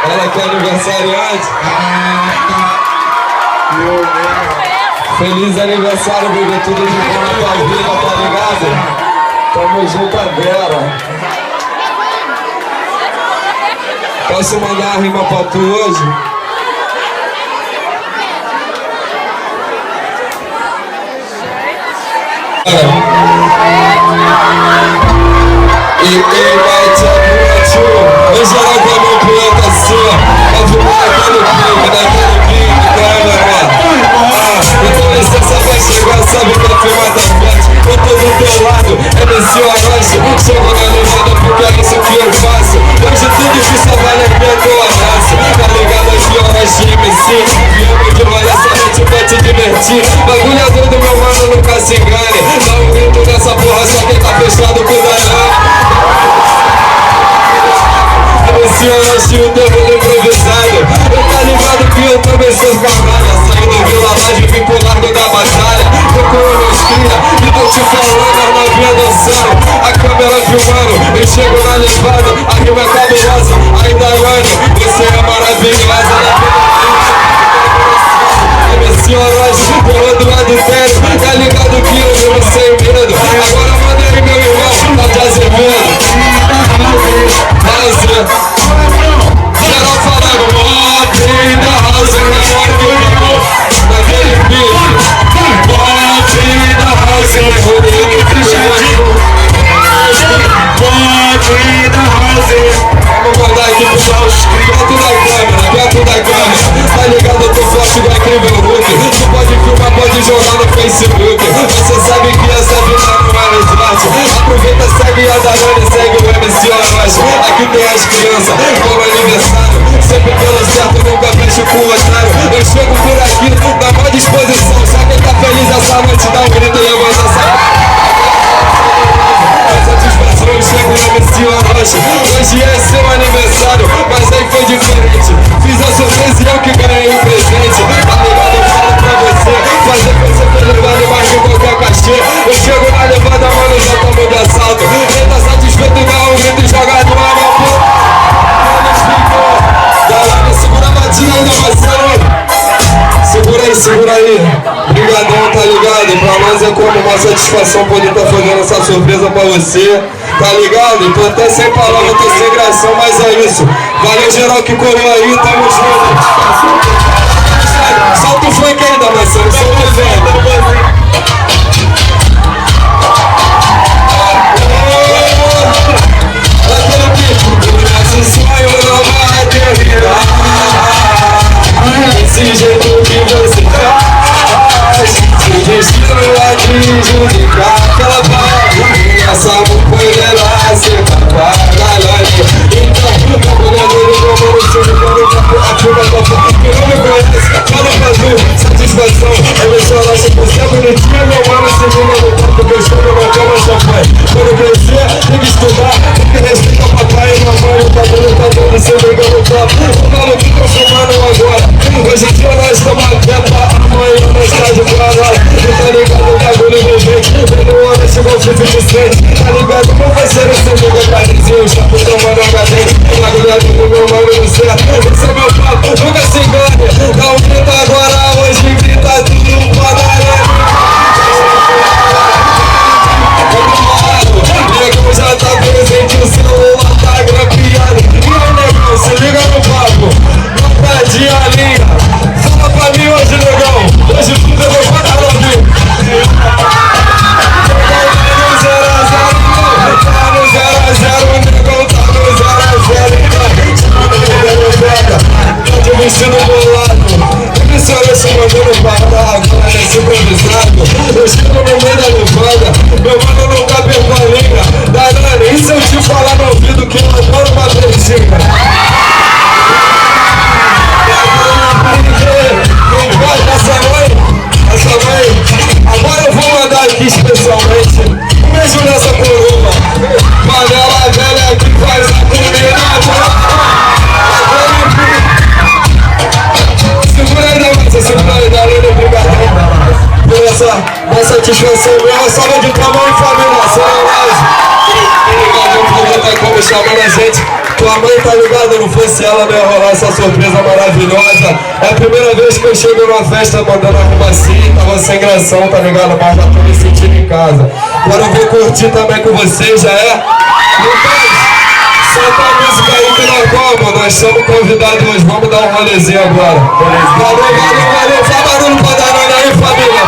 Ela que é aniversariante. Feliz aniversário, bebê. Tudo de bom na tua vida, tá ligado? Tamo junto agora. Posso mandar uma rima pra tu hoje? E quem vai te abraçar? Eu geral com a mão pro outro assim, ó. Vai fumar naquele pique, claro, então licença vai chegar, sabe que a firma tá forte. Eu tô do teu lado, MC Orochi. Chego na levada porque é isso que eu faço. Hoje tudo que só vale a pena teu abraço. Tá ligado aqui, Orochi MC. Viemos de olha essa noite pra te divertir. Bagulho é doido, meu mano, nunca se engane. Dá um grito nessa porra, só quem tá fechado com o Daiane. MC Orochi, o teu mundo improvisado. Eu tá ligado que eu também sou canalha. Saí do Vila Laje, vim pro largo da batalha. Tô com meus cria e tô te falando, a novinha dançando, a câmera filmando. Eu chego na levada, a rima é cabulosa. Ainda Daiane, você é maravilhosa. MC Orochi, do outro lado sério. Tá ligado que eu vivo sem medo. Agora manda aí meu irmão, tá te Azevedo. Geral falando, Mob da House, naquele pique. Mob da House, Mob da House. Vamos mandar aqui pro chão, perto da câmera. Tá ligado, eu tô forte igual incrível Hulk. Tu pode filmar, pode jogar no Facebook. Você sabe que essa vida não é resgate. Aproveita, segue a Daiane, segue o MC Orochi. Aqui tem as crianças, como aniversário. Sempre pelo certo, nunca fecho com o otário. Eu chego por aqui, na maior disposição. Só quem tá feliz essa noite, dá um grito e levanta essa satisfação. Eu chego no MC Orochi. Hoje é seu aniversário, mas aí foi diferente. Fiz a surpresa e eu que ganhei o presente. Tá ligado, eu falo pra você. Fazer você foi levado mais que qualquer cachê. Eu chego na levada, mano, já tomo de assalto. Quem tá satisfeito, dá um grito e joga no ar, meu povo. Galera, segura a batina ainda, Marcelo. Segura aí. Obrigadão, tá ligado? Pra nós é como uma satisfação poder estar fazendo essa surpresa pra você. Tá ligado? Tô até sem palavra, tô sem gração, mas é isso. Valeu geral que colou aí, tamo junto. Solta o funk ainda, Marcelo, solta o funk. Aquele pico, o nosso sonho não vai terminar. Desse jeito que você faz, se o destino adjudicar aquela parte, essa mulher ser capaz da Daiane. Então, a mulher dele como no filme, quando a filma tá falando. Quem não me conhece, fala pra tu, satisfação. É ver se ela se você é bonitinha, meu mano, se liga no corpo que eu estou no meu cama, champanhe. Quando crescer, tem que estudar, tem que respeitar o papai e mamãe. O cabelo tá todo se liga no copo. O maluco que tô fumando agora. Hoje em dia nós estamos aqui, amanhã nós tá de fora. Tá ligado, o bagulho do jeito. Vem no ano, esse golfe de frente. Tá ligado, meu parceiro, esse nigga carizinho. Já tô tomando a cadeia. Na agulhada do meu mano do céu. Esse é meu papo, nunca se engane. Dá um grito agora, hoje grita tudo pra Daiane. Nego já tá presente, o celular tá grampeado. E aí, negão, se liga no papo. Não perde a linha. Fala pra mim hoje, negão. Hoje tudo eu vou parar no vivo. Tá no 0 a 0, negão, tá no 0 a 0. Tá de vestido bolado. Emissoras se mandando parar, agora nesse improvisado. Eu chego no meio da levada, meu mano nunca pegou a linha. Daiane, e se eu te falar no ouvido que eu adoro uma beijinha? Essa mãe, agora eu vou mandar aqui especialmente um beijo nessa coroa. Panela velha que faz a comida. Segura aí, Daiane, obrigadão por essa satisfação. Uma salva de palmas em família, Obrigado por estar como chamando a gente. Tua mãe tá ligada, não fosse ela, não ia rolar essa surpresa maravilhosa. É a primeira vez que eu chego numa festa mandando arruma assim, tava sem gração, tá ligado? Mas já tô me sentindo em casa. Agora eu vou curtir também com vocês, já é? Então, solta a música aí que nós vamos, nós somos convidados hoje, vamos dar um rolezinho agora. Beleza? Valeu, valeu, valeu, faz barulho pra dar aí, família.